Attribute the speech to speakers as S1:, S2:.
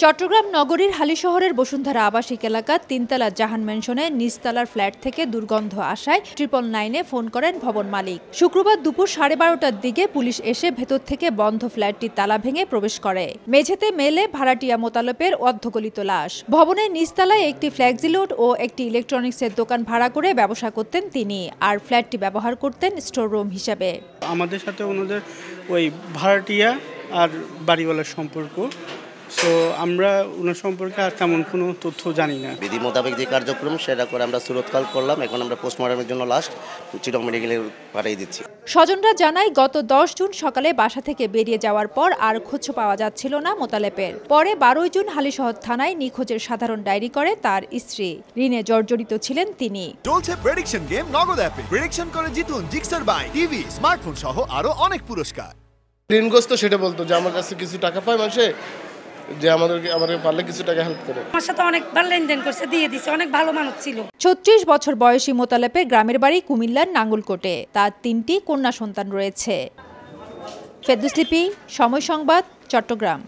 S1: চট্টগ্রাম নগরীর হালিশহরের বসুন্ধরা আবাসিক এলাকার তিনতলা জাহান ম্যানশনে নিচতলার ফ্ল্যাট থেকে দুর্গন্ধ আসায় 999-এ ফোন করেন ভবন মালিক। শুক্রবার দুপুর 12:30টার দিকে পুলিশ এসে ভেতর থেকে বন্ধ ফ্ল্যাটটির তালা ভেঙে প্রবেশ করে। মেঝেতে মেলে ভাড়াটিয়া মোতালেবের অর্ধগলিত লাশ। ভবনের নিচতলায় একটি ফ্ল্যাক্সিলোড ও একটি ইলেকট্রনিক্সের দোকান ভাড়া করে ব্যবসা করতেন তিনি, আর ফ্ল্যাটটি ব্যবহার করতেন স্টোর রুম হিসেবে।
S2: আমাদের সাথে ওনাদের ওই ভাড়াটিয়া আর বাড়িওয়ালার সম্পর্ক, সো আমরা ওনার সম্পর্কে আর তেমন কোনো তথ্য জানি না।
S3: বিধি মোতাবেক যে কার্যক্রম সেটা করে আমরা সুরতকাল করলাম। এখন আমরা পোস্টমর্টমের জন্য লাশ চিটং মেডিকেলে পাঠিয়ে দিচ্ছি।
S1: স্বজনরা জানায় গত 10 জুন সকালে বাসা থেকে বেরিয়ে যাওয়ার পর আর খোঁজ পাওয়া যাচ্ছিল না মোতালেবের। পরে 12 জুন হালিশহর থানায় নিখোঁজের সাধারণ ডায়েরি করে তার স্ত্রী। ঋণে জর্জরিত ছিলেন তিনি।
S4: চলছে প্রেডিকশন গেম নগদ অ্যাপে। প্রেডিকশন করে জিতুন জিক্সার বাইক, টিভি, স্মার্টফোন সহ আরো অনেক পুরস্কার।
S5: ঋণগ্রস্ত সেটা বলতো যে আমার কাছে কিছু টাকা পায় মাসে, যে আমাদের পারলে কিছু টাকা হেল্প করে।
S6: আমার সাথে অনেকবার লেনদেন করছে, দিয়ে দিছে, অনেক ভালো মানুষ ছিল।
S1: 36 বছর বয়সী মোতালেবের গ্রামের বাড়ি কুমিল্লার নাঙ্গলকোটে। তার 3টি কন্যা সন্তান রয়েছে। ফেরদৌস লিপি, সময় সংবাদ, চট্টগ্রাম।